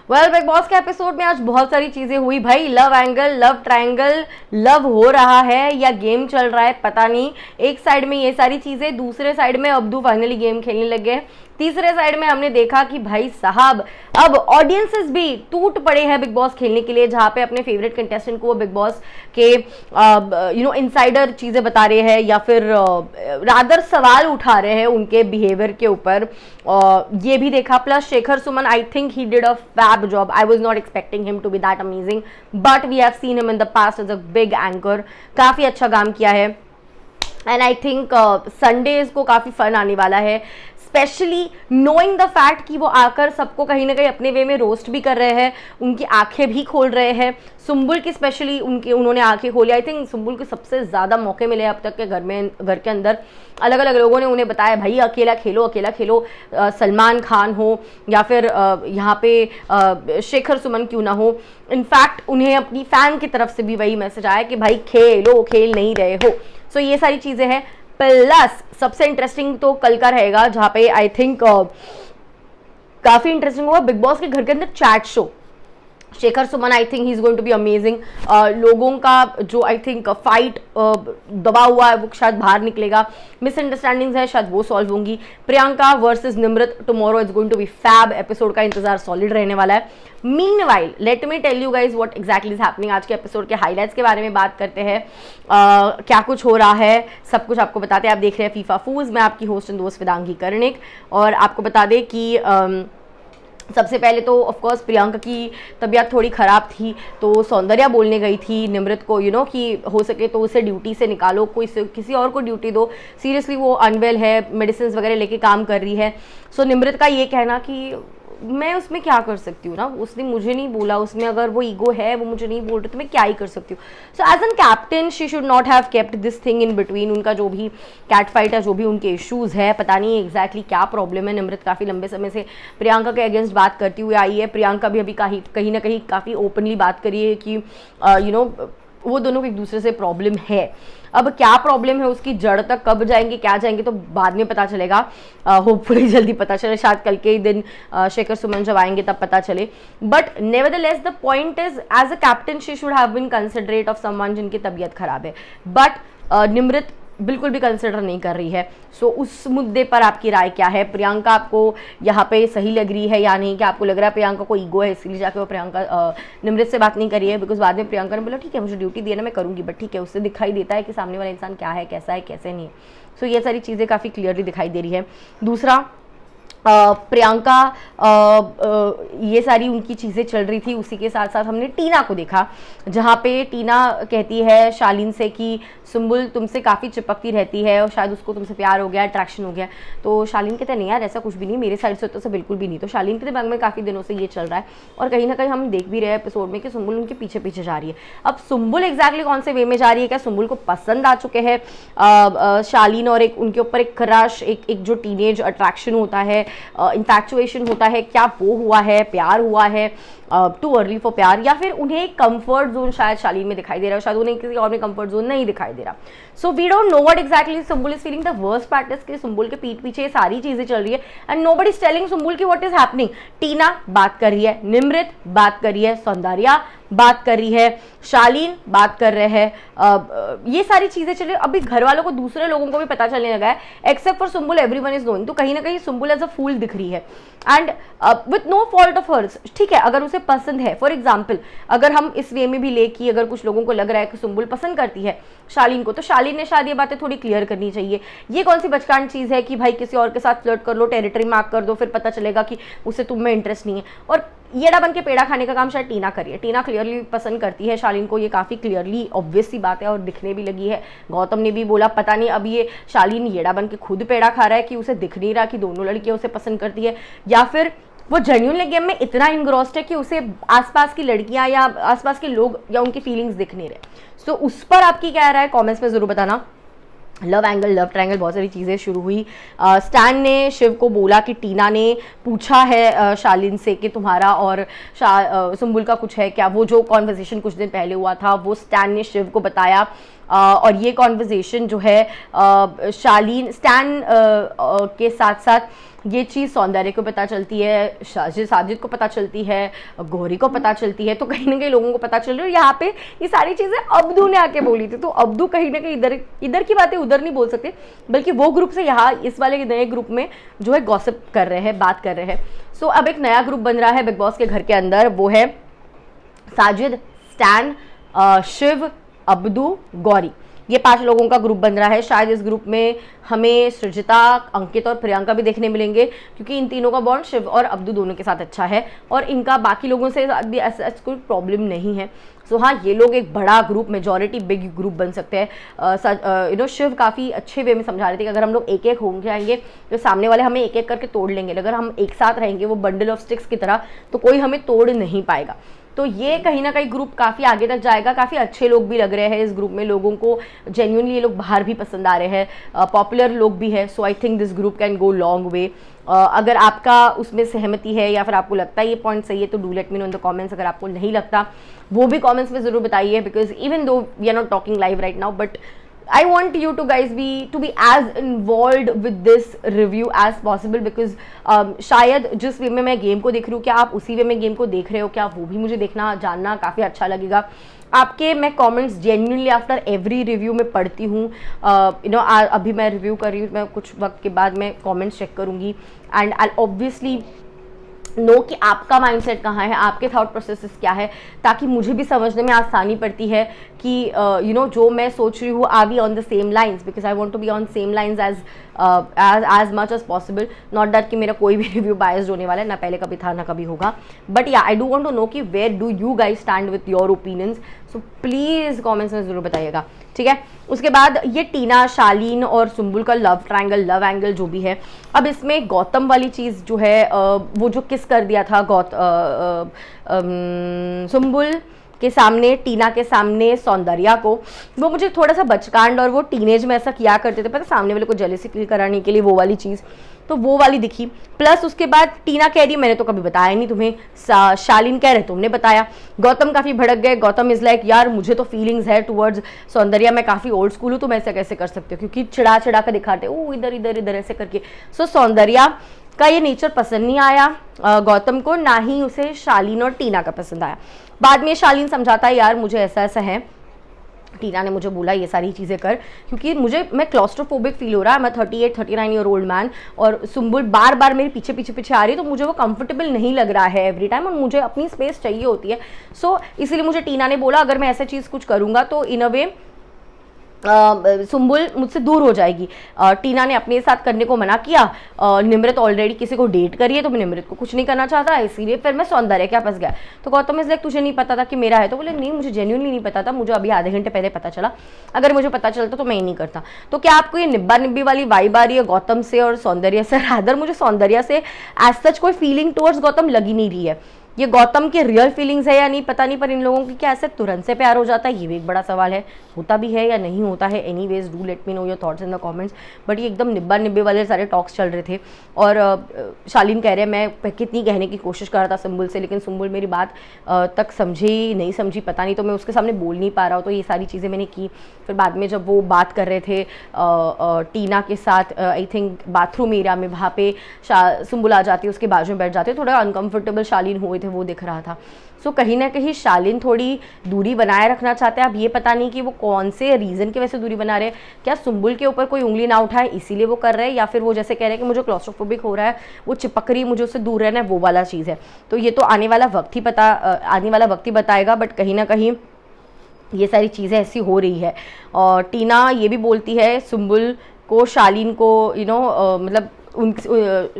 Well big Boss के episode में आज बहुत सारी चीजें हुई भाई। Love angle, love triangle, love हो रहा है या गेम चल रहा है पता नहीं। एक साइड में ये सारी चीजें, दूसरे साइड में अब्दू फाइनली गेम खेलने लग गए। तीसरे साइड में हमने देखा कि भाई साहब अब ऑडियंसेस भी टूट पड़े हैं बिग बॉस खेलने के लिए, जहां पे अपने फेवरेट कंटेस्टेंट को वो बिग बॉस के इनसाइडर चीजें बता रहे हैं या फिर रादर सवाल उठा रहे हैं उनके बिहेवियर के ऊपर। ये भी देखा। Plus Shekhar Suman, I think he did a fab job. I was not expecting him to be that amazing, but we have seen him in the past as a big anchor. काफी अच्छा काम किया है एंड आई थिंक संडेज को काफी fun आने वाला है, स्पेशली नोइंग द फैक्ट कि वो आकर सबको कहीं ना कहीं अपने वे में रोस्ट भी कर रहे हैं, उनकी आंखें भी खोल रहे हैं। सुम्बुल की स्पेशली उन्होंने आंखें खोली। आई थिंक सुम्बुल को सबसे ज़्यादा मौके मिले अब तक के घर के अंदर। अलग अलग लोगों ने उन्हें बताया भाई अकेला खेलो, अकेला खेलो। सलमान खान हो या फिर यहाँ पे शेखर सुमन क्यों ना हो। इनफैक्ट उन्हें अपनी फैन की तरफ से भी वही मैसेज आया कि भाई खेलो, खेल नहीं रहे हो। सो ये सारी चीज़ें हैं। प्लस सबसे इंटरेस्टिंग तो कल का रहेगा, जहाँ पे आई थिंक काफी इंटरेस्टिंग होगा बिग बॉस के घर के अंदर chat show. Shekhar Suman I think he is going to be amazing. लोगों का जो आई थिंक फाइट दबा हुआ है वो शायद बाहर निकलेगा। मिसअंडरस्टैंडिंग्स है शायद वो सॉल्व होंगी। Priyanka versus Nimrit tomorrow is going to be fab. Episode का इंतजार सॉलिड रहने वाला है। Meanwhile let me tell you guys what exactly is happening. आज के एपिसोड के हाईलाइट्स के बारे में बात करते हैं। क्या कुछ हो रहा है सब कुछ आपको बताते हैं। आप देख रहे हैं फीफा फूज। मैं आपकी होस्ट एंड दोस्त वेदांगी कर्णिक। और आपको बता दें कि सबसे पहले तो ऑफ कोर्स प्रियंका की तबीयत थोड़ी ख़राब थी, तो सौंदर्या बोलने गई थी निमृत को कि हो सके तो उसे ड्यूटी से निकालो, किसी और को ड्यूटी दो। सीरियसली वो अनवेल है, मेडिसिन वगैरह लेके काम कर रही है। सो निमृत का ये कहना कि मैं उसमें क्या कर सकती हूँ ना, उसने मुझे नहीं बोला, उसमें अगर वो ईगो है वो मुझे नहीं बोल रही तो मैं क्या ही कर सकती हूँ। So as an captain she should not have kept this thing in between. उनका जो भी कैट फाइट है, जो भी उनके इश्यूज़ है, पता नहीं एग्जैक्टली क्या प्रॉब्लम है। निमृत काफ़ी लंबे समय से प्रियंका के अगेंस्ट बात करती हुई आई है। प्रियंका भी अभी कहीं ना कहीं काफ़ी ओपनली बात करी है कि वो दोनों को एक दूसरे से प्रॉब्लम है। अब क्या प्रॉब्लम है उसकी जड़ तक कब जाएंगे, क्या जाएंगे, तो बाद में पता चलेगा। होपफुली जल्दी पता चले, शायद कल के ही दिन शेखर सुमन जब आएंगे तब पता चले। But nevertheless the point is as a captain she should have been considerate of someone जिनकी तबीयत खराब है। बट निमृत बिल्कुल भी कंसिडर नहीं कर रही है। सो उस मुद्दे पर आपकी राय क्या है? प्रियंका आपको यहाँ पे सही लग रही है या नहीं? क्या आपको लग रहा है प्रियंका को ईगो है इसलिए जाके वो प्रियंका निमृत से बात नहीं करी है? बिकॉज बाद में प्रियंका ने बोला ठीक है मुझे ड्यूटी दी है ना मैं करूँगी, बट ठीक है उससे दिखाई देता है कि सामने वाला इंसान क्या है, कैसा है, कैसे नहीं। सो ये सारी चीज़ें काफ़ी क्लियरली दिखाई दे रही है। दूसरा प्रियंका ये सारी उनकी चीज़ें चल रही थी, उसी के साथ साथ हमने टीना को देखा, जहाँ पे टीना कहती है शालीन से कि सुम्बुल तुमसे काफ़ी चिपकती रहती है और शायद उसको तुमसे प्यार हो गया, अट्रैक्शन हो गया। तो शालीन कहते हैं नहीं यार ऐसा कुछ भी नहीं, मेरे साइड से तो बिल्कुल भी नहीं। तो शालीन के दिमाग में काफ़ी दिनों से ये चल रहा है और कहीं ना कहीं हम देख भी रहे हैं एपिसोड में कि सुम्बुल उनके पीछे पीछे जा रही है। अब सुम्बुल एग्जैक्टली कौन से वे में जा रही है? क्या सुम्बुल को पसंद आ चुके हैं शालीन और एक उनके ऊपर एक क्रश, एक जो टीनेज अट्रैक्शन होता है, इन्फैक्चुएशन होता है, क्या वो हुआ है, प्यार हुआ है, टू अर्ली फॉर प्यार, या फिर उन्हें एक कंफर्ट जोन शायद शालीन में दिखाई दे रहा है, शायद उन्हें किसी और में कंफर्ट जोन नहीं दिखाई दे रहा। So we don't know what exactly Sumbul is feeling. The worst part is कि सुम्बुल के पीठ पीछे ये सारी चीजें चल रही है and nobody is telling Sumbul की व्हाट इज हैपनिंग। टीना बात कर रही है, निमृत बात कर रही है, सौंदर्या बात कर रही है, शालीन बात कर रहे हैं, ये सारी चीजें चल रही है। अभी घर वालों को, दूसरे लोगों को भी पता चलने लगा है, except for Sumbul everyone is knowing. तो कहीं ना कहीं सुम्बुल एज अ फूल दिख रही है and with no fault of hers. ठीक है अगर उसे पसंद है, फॉर एग्जाम्पल अगर हम इस वे में भी ले कि अगर कुछ लोगों को लग रहा है कि सुम्बुल पसंद करती है शालीन को, तो शालीन ने शायद ये बातें थोड़ी क्लियर करनी चाहिए। ये कौन सी बचकान चीज़ है कि भाई किसी और के साथ फ्लर्ट कर लो, टेरिटरी मार्क कर दो, फिर पता चलेगा कि उसे तुम में इंटरेस्ट नहीं है। और येड़ा बन के पेड़ा खाने का काम शायद टीना करिए। टीना क्लियरली पसंद करती है शालीन को, ये काफ़ी क्लियरली ऑब्वियस सी बात है और दिखने भी लगी है। गौतम ने भी बोला पता नहीं अब ये शालीन येड़ा बन के खुद पेड़ा खा रहा है कि उसे दिख नहीं रहा कि दोनों लड़कियां उसे पसंद करती है, या फिर वो जेन्युइनली गेम में इतना इनग्रोस्ड है कि उसे आसपास की लड़कियां या आसपास के लोग या उनकी फीलिंग्स दिख नहीं रहे। सो उस पर आपकी क्या राय है कॉमेंट्स में ज़रूर बताना। लव एंगल, लव ट्रायंगल, बहुत सारी चीज़ें शुरू हुई। स्टैन ने शिव को बोला कि टीना ने पूछा है शालीन से कि तुम्हारा और सुम्बुल का कुछ है क्या। वो जो कॉन्वर्सेशन कुछ दिन पहले हुआ था वो स्टैन ने शिव को बताया और ये कॉन्वर्सेशन जो है शालीन स्टैन के साथ साथ ये चीज़ सौंदर्य को पता चलती है, साजिद को पता चलती है, गौरी को पता चलती है, तो कहीं ना कहीं लोगों को पता चल रही है। और यहाँ पे ये सारी चीज़ें अब्दू ने आके बोली थी, तो अब्दू कहीं ना कहीं इधर की बातें उधर नहीं बोल सकते, बल्कि वो ग्रुप से यहाँ इस वाले नए ग्रुप में जो है गॉसिप कर रहे हैं, बात कर रहे हैं। सो अब एक नया ग्रुप बन रहा है बिग बॉस के घर के अंदर, वो है साजिद, स्टैन, शिव, अब्दू, गौरी, ये 5 लोगों का ग्रुप बन रहा है। शायद इस ग्रुप में हमें सृजिता, अंकित और प्रियंका भी देखने मिलेंगे, क्योंकि इन तीनों का बॉन्ड शिव और अब्दू दोनों के साथ अच्छा है और इनका बाकी लोगों से भी ऐसा कोई प्रॉब्लम नहीं है। सो हाँ, ये लोग एक बड़ा ग्रुप, मेजॉरिटी बिग ग्रुप बन सकते हैं। शिव काफ़ी अच्छे वे में समझा रहे थे कि अगर हम लोग एक एक हो जाएंगे तो सामने वाले हमें एक एक करके तोड़ लेंगे, अगर हम एक साथ रहेंगे वो बंडल ऑफ स्टिक्स की तरह, तो कोई हमें तोड़ नहीं पाएगा। तो ये कहीं ना कहीं ग्रुप काफ़ी आगे तक जाएगा। काफ़ी अच्छे लोग भी लग रहे हैं इस ग्रुप में, लोगों को जेन्युइनली ये लोग बाहर भी पसंद आ रहे हैं, पॉपुलर लोग भी है। So I think this group can go long way. अगर आपका उसमें सहमति है या फिर आपको लगता है ये पॉइंट सही है तो do let me know in the comments. अगर आपको नहीं लगता वो भी कमेंट्स में ज़रूर बताइए, because even though we are not talking live right now, but I want you to guys to be as involved with this review as possible, because शायद जिस वे में मैं गेम को देख रही हूँ, क्या आप उसी वे में गेम को देख रहे हो, क्या वो भी मुझे देखना जानना काफ़ी अच्छा लगेगा। आपके मैं comments genuinely after every review में पढ़ती हूँ। अभी मैं रिव्यू कर रही हूँ, मैं कुछ वक्त के बाद मैं कमेंट्स चेक करूँगी एंड आई ऑब्वियसली नो कि आपका माइंडसेट कहाँ है, आपके थॉट प्रोसेसेस क्या है, ताकि मुझे भी समझने में आसानी पड़ती है कि जो मैं सोच रही हूँ are we on the same lines, because I want to be on same lines as much as possible. Not that कि मेरा कोई भी रिव्यू बायस्ड होने वाला है, ना पहले कभी था ना कभी होगा, बट या I do want to know कि where do you guys stand with your opinions. So please comments में ज़रूर बताइएगा, ठीक है। उसके बाद ये टीना, शालीन और सुम्बुल का लव ट्रायंगल, लव एंगल जो भी है। अब इसमें गौतम वाली चीज़ जो है, वो जो किस कर दिया था सुम्बुल के सामने, टीना के सामने सौंदर्या को, वो मुझे थोड़ा सा बचकांड, और वो टीनेज में ऐसा किया करते थे, पता सामने वाले को जेलेसी फील कराने के लिए, वो वाली चीज़, तो वो वाली दिखी। प्लस उसके बाद टीना कह रही मैंने तो कभी बताया नहीं तुम्हें, शालीन कह रहे तुमने बताया। गौतम काफ़ी भड़क गए। गौतम इज़ लाइक यार मुझे तो फीलिंग्स है टुवर्ड्स सौंदर्या, मैं काफ़ी ओल्ड स्कूल हूँ, तुम ऐसे कैसे कर सकते हो, क्योंकि चिड़ा चिड़ा कर दिखाते ओ इधर इधर इधर ऐसे करके। सो सौंदर्या का ये नेचर पसंद नहीं आया गौतम को, ना ही उसे शालीन और टीना का पसंद आया। बाद में शालीन समझाता है यार मुझे ऐसा ऐसा है, टीना ने मुझे बोला ये सारी चीज़ें कर, क्योंकि मैं क्लॉस्ट्रोफोबिक फील हो रहा है, मैं 38-39 ईयर ओल्ड मैन, और सुम्बुल बार बार मेरे पीछे पीछे पीछे आ रही है, तो मुझे वो कंफर्टेबल नहीं लग रहा है एवरी टाइम, और मुझे अपनी स्पेस चाहिए होती है। सो इसीलिए मुझे टीना ने बोला अगर मैं ऐसा चीज़ कुछ करूँगा तो इन अ वे सुम्बुल मुझसे दूर हो जाएगी। टीना ने अपने साथ करने को मना किया। निमृत ऑलरेडी किसी को डेट करी है, तो मैं निमृत को कुछ नहीं करना चाहता, इसीलिए फिर मैं सौंदर्य क्या फंस गया। तो गौतम इस लाइक तुझे नहीं पता था कि मेरा है, तो बोले नहीं मुझे जेन्युइनली नहीं पता था, मुझे अभी आधे घंटे पहले पता चला, अगर मुझे पता चलता तो मैं ही नहीं करता। तो क्या आपको ये निब्बा निब्बी वाली वाइब आ रही है गौतम से और सौंदर्य से? रादर मुझे सौंदर्य से एज सच कोई फीलिंग टुवर्ड्स गौतम लगी नहीं रही है। ये गौतम के रियल फीलिंग्स है या नहीं पता नहीं, पर इन लोगों की क्या ऐसे तुरंत से प्यार हो जाता है, ये भी एक बड़ा सवाल है, होता भी है या नहीं होता है। Anyways do let me know your thoughts in the comments. But ये एकदम निब्बा निब्बे वाले सारे टॉक्स चल रहे थे, और शालीन कह रहे हैं मैं कितनी कहने की कोशिश कर रहा था सुम्बुल से, लेकिन सुम्बुल मेरी बात तक समझी नहीं समझी पता नहीं, तो मैं उसके सामने बोल नहीं पा रहा हूँ। तो ये सारी चीज़ें मैंने की। फिर बाद में जब वो बात कर रहे थे टीना के साथ, आई थिंक बाथरूम एरिया में, वहाँ पे सुम्बुल आ जाती है, उसके बाजू में बैठ जाते, थोड़ा अनकम्फर्टेबल शालीन हुए थे, वो दिख रहा था। सो कहीं ना कहीं शालीन थोड़ी दूरी बनाए रखना चाहते हैं। अब ये पता नहीं कि वो कौन से रीज़न की वजह से दूरी बना रहे हैं, क्या सुम्बुल के ऊपर कोई उंगली ना उठाए इसीलिए वो कर रहे हैं, या फिर वो जैसे कह रहे हैं कि मुझे क्लॉस्ट्रोफोबिक हो रहा है, वो चिपक रही, मुझे उससे दूर रहना है, वो वाला चीज़ है। तो ये तो आने वाला वक्त ही बताएगा, बट कहीं ना कहीं ये सारी चीज़ें ऐसी हो रही है। और टीना ये भी बोलती है सुम्बुल को, शालीन को मतलब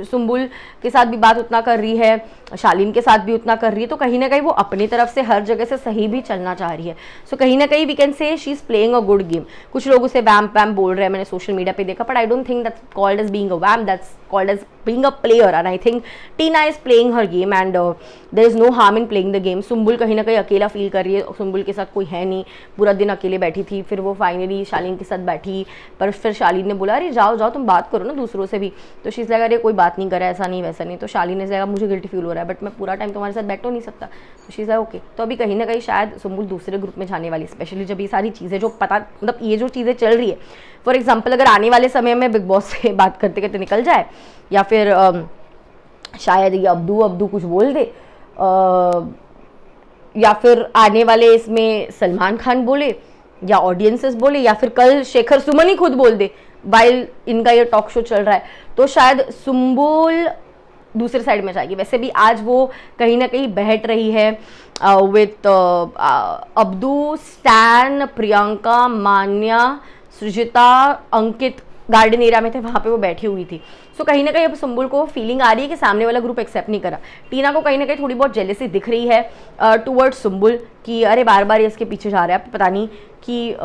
सुम्बुल के साथ भी बात उतना कर रही है, शालीन के साथ भी उतना कर रही है, तो कहीं ना कहीं वो अपनी तरफ से हर जगह से सही भी चलना चाह रही है। सो कहीं ना कहीं we can say she is playing a good game. कुछ लोग उसे वैम्प वैम्प बोल रहे हैं, मैंने सोशल मीडिया पे देखा, but I don't think that's called as being a vamp, that's called as being a player, and I think Tina is playing her game and there is no harm in playing the game. Sumbul कहीं ना कहीं अकेला feel कर रही है, सुम्बुल के साथ कोई है नहीं, पूरा दिन अकेले बैठी थी, फिर वो फाइनली शालीन के साथ बैठी, पर फिर शालीन ने बोला अरे जाओ जाओ तुम बात करो ना दूसरों से भी, तो शी इज़ लाइक अरे कोई बात नहीं करा, ऐसा नहीं वैसा नहीं। तो शालीन ने कहा मुझे गिल्टी फील हो रहा है, बट मैं पूरा टाइम तुम्हारे साथ बैठ तो नहीं सकता, तो शी इज़ लाइक ओके। तो अभी कहीं ना कहीं शायद सुम्बुल दूसरे ग्रुप में जाने वाली, स्पेशली जब ये सारी चीज़ें जो पता, मतलब ये जो चीज़ें चल रही है, फॉर एग्जाम्पल अगर आने वाले समय में बिग बॉस से बात करते करते निकल जाए, या फिर शायद ये अब्दू अब्दू कुछ बोल दे, या फिर आने वाले इसमें सलमान खान बोले या ऑडियंसेस बोले, या फिर कल शेखर सुमन ही खुद बोल दे वाइल इनका ये टॉक शो चल रहा है, तो शायद सुम्बुल दूसरे साइड में जाएगी। वैसे भी आज वो कहीं ना कहीं बहट रही है with Abdu, stand, Priyanka, Manya, Srijita, Ankit garden area में थे, वहाँ पे वो बैठी हुई थी। सो कहीं ना कहीं अब सुम्बुल को फीलिंग आ रही है कि सामने वाला ग्रुप एक्सेप्ट नहीं करा। टीना को कहीं ना कहीं थोड़ी बहुत जेलेसी दिख रही है टूवर्ड्स सुम्बुल कि अरे बार बार ये इसके पीछे जा रहा है। पता नहीं कि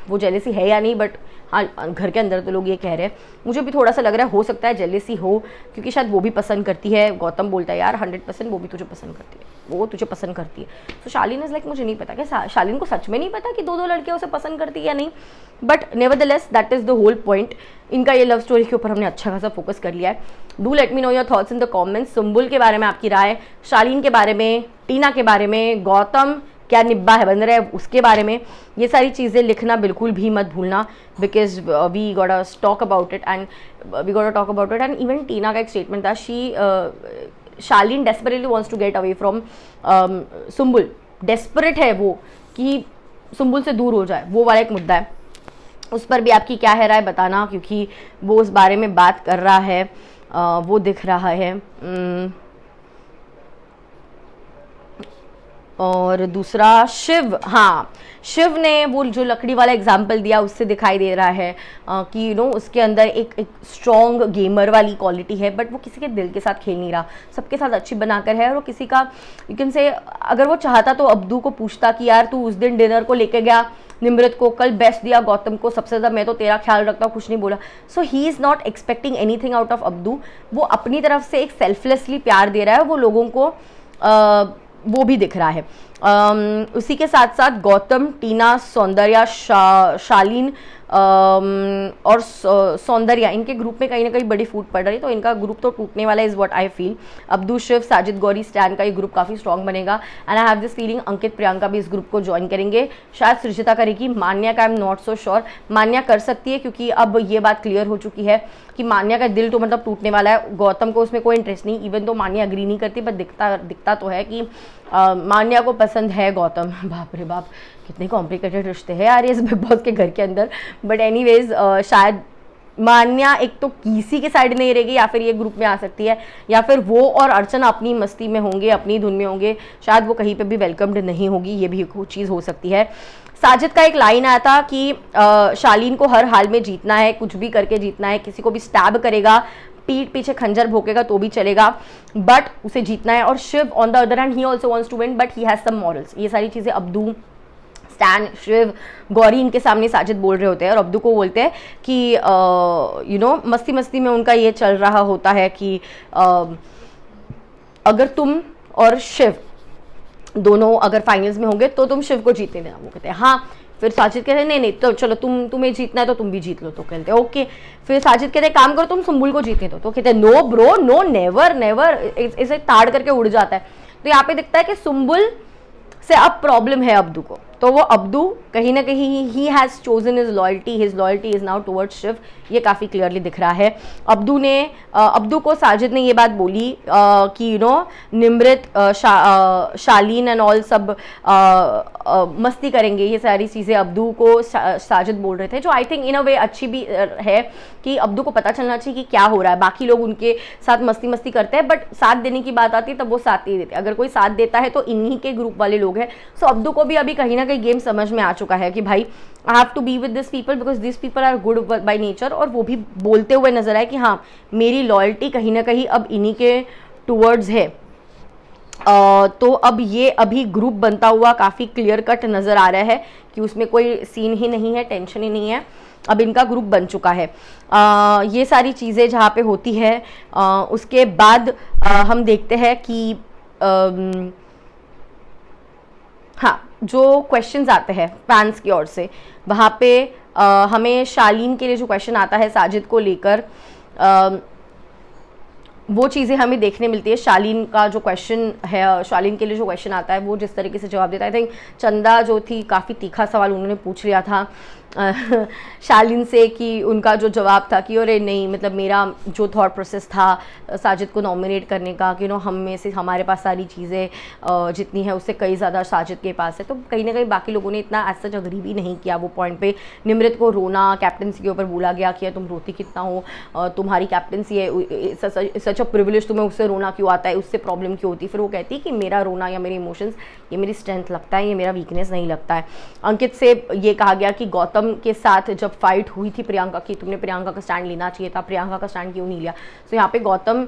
वो जेलेसी है या नहीं, बट हाँ घर के अंदर तो लोग ये कह रहे हैं। मुझे भी थोड़ा सा लग रहा है हो सकता है जेलेसी हो, क्योंकि शायद वो भी पसंद करती है। गौतम बोलता है यार 100% वो भी तुझे पसंद करती है, वो तुझे पसंद करती है। तो शालीन इज लाइक मुझे नहीं पता कि शालीन को सच में नहीं पता कि 2 लड़कियां उसे पसंद करती है या नहीं, but nevertheless that is the whole point. इनका ये लव स्टोरी के ऊपर हमने अच्छा खासा फोकस कर लिया है। Do let me know your thoughts in the comments. Sumbul के बारे में आपकी राय, शालीन के बारे में, टीना के बारे में, गौतम क्या निब्बा है बन रहा है उसके बारे में, ये सारी चीज़ें लिखना बिल्कुल भी मत भूलना, because we got talk about it and even Tina का एक स्टेटमेंट था, Shalin desperately wants to get away from Sumbul. Desperate है वो कि सुम्बुल से दूर हो जाए, वो वाला एक मुद्दा है। उस पर भी आपकी क्या है राय बताना, क्योंकि वो उस बारे में बात कर रहा है, वो दिख रहा है। और दूसरा शिव, हाँ शिव ने वो जो लकड़ी वाला एग्जाम्पल दिया उससे दिखाई दे रहा है कि यू नो उसके अंदर एक स्ट्रॉन्ग गेमर वाली क्वालिटी है, बट वो किसी के दिल के साथ खेल नहीं रहा, सबके साथ अच्छी बनाकर है। और वो किसी का यू कैन से अगर वो चाहता तो अब्दू को पूछता कि यार तू उस दिन डिनर को लेके गया निमृत को, कल बेस्ट दिया गौतम को, सबसे ज़्यादा मैं तो तेरा ख्याल रखता हूँ, कुछ नहीं बोला। So he is not expecting anything out of Abdu. वो अपनी तरफ से एक सेल्फलेसली प्यार दे रहा है, वो लोगों को वो भी दिख रहा है। उसी के साथ साथ गौतम, टीना, सौंदर्या, शालीन और सौंदर्या, इनके ग्रुप में कहीं ना कहीं बड़ी फूट पड़ रही है, तो इनका ग्रुप तो टूटने वाला है is what I feel. Abdu, Shiv, Sajid, Gauri, Stan का ये ग्रुप काफ़ी स्ट्रॉन्ग बनेगा and I have this feeling Ankit, Priyanka भी इस ग्रुप को ज्वाइन करेंगे। शायद सृजिता करेगी, मान्या का I am not so sure. Manya कर सकती है क्योंकि अब ये बात क्लियर हो चुकी है कि मान्या का दिल तो मतलब टूटने वाला है, गौतम को उसमें कोई इंटरेस्ट नहीं, इवन तो मान्या अग्री नहीं करती, बट दिखता तो है कि मान्या को पसंद है गौतम। बाप रे बाप, कितने कॉम्प्लिकेटेड रिश्ते हैं यार इस बिग बॉस के घर के अंदर। बट एनीवेज शायद मान्या एक तो किसी के साइड नहीं रहेगी, या फिर ये ग्रुप में आ सकती है, या फिर वो और अर्चना अपनी मस्ती में होंगे, अपनी धुन में होंगे, शायद वो कहीं पे भी वेलकम्ड नहीं होगी, ये भी एक चीज़ हो सकती है। साजिद का एक लाइन आया था कि शालीन को हर हाल में जीतना है, कुछ भी करके जीतना है, किसी को भी स्टैब करेगा, पीठ पीछे खंजर भोंकेगा तो भी चलेगा, बट उसे जीतना है। और Shiv on the other hand he also wants to win but he has some morals. ये सारी चीज़ें अब्दू, स्टैन, शिव, गौरी इनके सामने साजिद बोल रहे होते हैं और अब्दू को बोलते हैं कि यू नो मस्ती मस्ती में उनका ये चल रहा होता है कि अगर तुम और शिव दोनों अगर फाइनल्स में होंगे तो तुम शिव को जीतने देना। वो कहते हैं हाँ। फिर साजिद कहते हैं नहीं तो चलो तुम्हें जीतना है तो तुम भी जीत लो। तो कहते हैं ओके। फिर साजिद कहते हैं काम करो तुम सुम्बुल को जीतने दो। तो कहते हैं no bro no, never never, इसे ताड़ करके उड़ जाता है। तो यहाँ पे दिखता है कि सुम्बुल से अब प्रॉब्लम है अब्दू को, तो वो अब्दू कहीं ना कहीं he has chosen his loyalty is now towards Shiv, ये काफ़ी क्लियरली दिख रहा है। अब्दू को साजिद ने ये बात बोली कि you know Nimrit, Shalin and all सब मस्ती करेंगे, ये सारी चीज़ें अब्दू को साजिद बोल रहे थे, जो आई थिंक इन अ वे अच्छी भी है कि अब्दू को पता चलना चाहिए कि क्या हो रहा है। बाकी लोग उनके साथ मस्ती करते हैं, बट साथ देने की बात आती है तब वो साथ नहीं देते। अगर कोई साथ देता है तो इन्हीं के ग्रुप वाले लोग हैं। सो अब्दू को भी अभी कहीं ना कहीं गेम समझ में आ चुका है कि भाई I have to be with this people because this people are good by nature. और वो भी बोलते हुए नजर आए कि हाँ मेरी लॉयल्टी कहीं ना कहीं अब इन्हीं के टूवर्ड्स है। तो अब ये अभी ग्रुप बनता हुआ काफ़ी क्लियर कट नज़र आ रहा है कि उसमें कोई सीन ही नहीं है, टेंशन ही नहीं है, अब इनका ग्रुप बन चुका है। ये सारी चीज़ें जहाँ पे होती है उसके बाद हम देखते हैं कि हाँ जो क्वेश्चंस आते हैं फैंस की ओर से, वहाँ पे हमें शालीन के लिए जो क्वेश्चन आता है साजिद को लेकर, वो चीज़ें हमें देखने मिलती है। शालीन का जो क्वेश्चन है, शालीन के लिए जो क्वेश्चन आता है वो जिस तरीके से जवाब देता है, आई थिंक चंदा जो थी काफ़ी तीखा सवाल उन्होंने पूछ लिया था शालीन से कि उनका जो जवाब था कि अरे नहीं, मतलब मेरा जो थॉट प्रोसेस था साजिद को नॉमिनेट करने का कि हम में से हमारे पास सारी चीज़ें जितनी है उससे कई ज़्यादा साजिद के पास है, तो कहीं ना कहीं बाकी लोगों ने इतना ऐसा सच अग्री भी नहीं किया वो पॉइंट पे। निमृत को रोना कैप्टनसी के ऊपर बोला गया कि तुम रोती कितना हो, तुम्हारी कैप्टनसी है, सच अ प्रिविलेज, तुम्हें उससे रोना क्यों आता है, उससे प्रॉब्लम क्यों होती है। फिर वो कहती है कि मेरा रोना या मेरे इमोशंस ये मेरी स्ट्रेंथ लगता है, ये मेरा वीकनेस नहीं लगता है। अंकित से ये कहा गया कि गौतम के साथ जब फाइट हुई थी प्रियंका की, तुमने प्रियंका का स्टैंड लेना चाहिए था, प्रियंका का स्टैंड क्यों नहीं लिया। तो यहाँ पे गौतम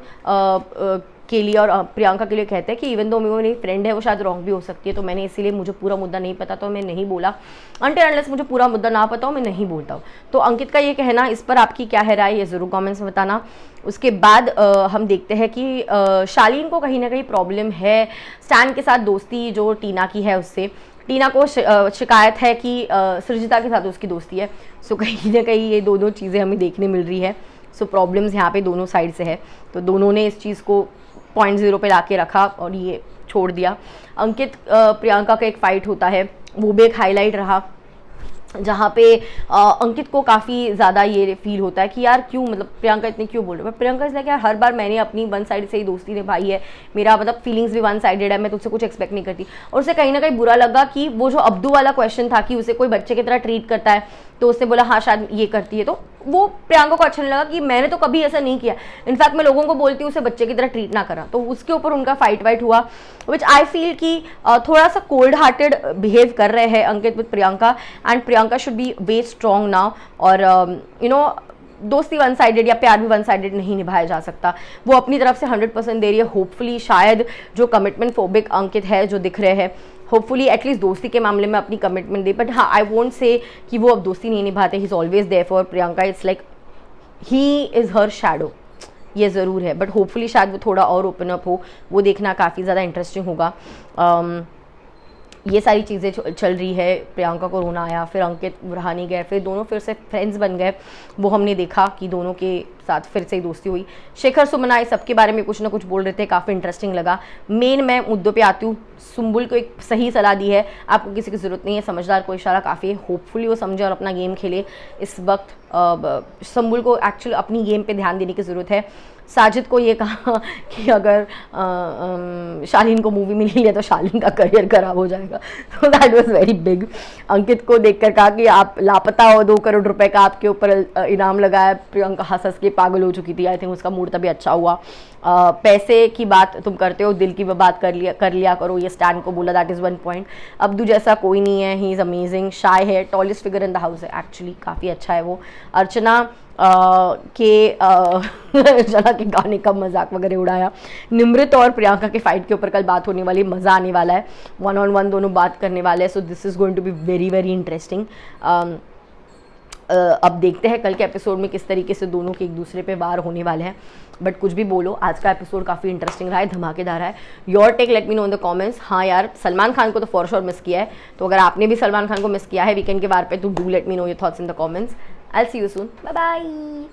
के लिए और प्रियंका के लिए कहते हैं कि इवन दो मेरी फ्रेंड है वो शायद रॉन्ग भी हो सकती है, तो मैंने इसीलिए मुझे पूरा मुद्दा नहीं पता तो मैं नहीं बोला, अनटिल अनलेस मुझे पूरा मुद्दा ना पता हो मैं नहीं बोलता हूँ। तो अंकित का ये कहना, इस पर आपकी क्या है राय, ये ज़रूर कमेंट्स में बताना। उसके बाद हम देखते हैं कि शालीन को कहीं ना कहीं प्रॉब्लम है स्टैन के साथ दोस्ती जो टीना की है उससे। टीना को शिकायत है कि सृजिता के साथ उसकी दोस्ती है। सो कहीं ना कहीं ये दोनों चीज़ें हमें देखने मिल रही है। सो प्रॉब्लम्स यहाँ पे दोनों साइड से है, तो दोनों ने इस चीज़ को पॉइंट 0 पे लाके रखा और ये छोड़ दिया। अंकित प्रियंका का एक फ़ाइट होता है, वो भी एक हाईलाइट रहा, जहाँ पे अंकित को काफ़ी ज़्यादा ये फील होता है कि यार क्यों, मतलब प्रियंका इतनी क्यों बोल रही है। प्रियंका इसलिए यार हर बार मैंने अपनी वन साइड से ही दोस्ती निभाई है, मेरा मतलब फीलिंग्स भी वन साइडेड है, मैं तुझसे कुछ एक्सपेक्ट नहीं करती। और उसे कहीं ना कहीं बुरा लगा कि वो जो अब्दू वाला क्वेश्चन था कि उसे कोई बच्चे की तरह ट्रीट करता है, तो उसने बोला हाँ शायद ये करती है, तो वो प्रियंका को अच्छा नहीं लगा कि मैंने तो कभी ऐसा नहीं किया, इनफैक्ट मैं लोगों को बोलती हूँ उसे बच्चे की तरह ट्रीट ना करा। तो उसके ऊपर उनका फाइट वाइट हुआ, विच आई फील कि थोड़ा सा कोल्ड हार्टेड बिहेव कर रहे हैं Ankit with Priyanka, and Priyanka should be way strong now. और दोस्ती वन साइडेड या प्यार भी वन साइडेड नहीं निभाया जा सकता। वो अपनी तरफ से 100% दे रही है। होपफुली शायद जो कमिटमेंट फोबिक अंकित है जो दिख रहे हैं, होपफुली एटलीस्ट दोस्ती के मामले में अपनी कमिटमेंट दे। बट हाँ, आई वोंट से कि वो अब दोस्ती नहीं निभाते, he is always there for Priyanka, it's like he is her shadow, ये ज़रूर है। बट होपफुली शायद वो थोड़ा और ओपन अप हो, वो देखना काफ़ी ज़्यादा इंटरेस्टिंग होगा। ये सारी चीज़ें चल रही है। प्रियंका को रोना आया, फिर अंकित रहा नहीं गए, फिर दोनों फिर से फ्रेंड्स बन गए, वो हमने देखा कि दोनों के साथ फिर से ही दोस्ती हुई। शेखर सुमना इस सबके बारे में कुछ ना कुछ बोल रहे थे, काफ़ी इंटरेस्टिंग लगा। मेन मैं मुद्दों पे आती हूँ। सुम्बुल को एक सही सलाह दी है, आपको किसी की ज़रूरत नहीं है, समझदार को इशारा काफ़ी है। होपफुली वो समझे और अपना गेम खेले। इस वक्त सुम्बुल को एक्चुअली अपनी गेम पे ध्यान देने की ज़रूरत है। साजिद को ये कहा कि अगर शालीन को मूवी में नहीं लिया तो शालीन का करियर खराब हो जाएगा, तो दैट वाज वेरी बिग। अंकित को देखकर कहा कि आप लापता हो, 2 करोड़ रुपए का आपके ऊपर इनाम लगाया। प्रियंका हंस हंस के पागल हो चुकी थी। आई थिंक उसका मूड तभी अच्छा हुआ। पैसे की बात तुम करते हो, दिल की बात कर लिया करो, ये स्टैन को बोला, दैट इज़ 1 पॉइंट। अब्दू जैसा कोई नहीं है, ही इज़ अमेजिंग। शाय है, tallest figure in the house है, एक्चुअली काफ़ी अच्छा है वो। अर्चना अर्चना के गाने का मजाक वगैरह उड़ाया। निमृत और प्रियंका के फाइट के ऊपर कल बात होने वाली, मज़ा आने वाला है, 1-on-1 दोनों बात करने वाले हैं। So this is going to be very very interesting. अब देखते हैं कल के एपिसोड में किस तरीके से दोनों के एक दूसरे पे वार होने वाले हैं। बट कुछ भी बोलो, आज का एपिसोड काफ़ी इंटरेस्टिंग रहा है, धमाकेदार है। Your take let me know in the comments. हाँ यार, सलमान खान को तो फॉर श्योर मिस किया है, तो अगर आपने भी सलमान खान को मिस किया है वीकेंड के वार पे, तो do let me know your thoughts in the comments. I will see you soon, bye bye.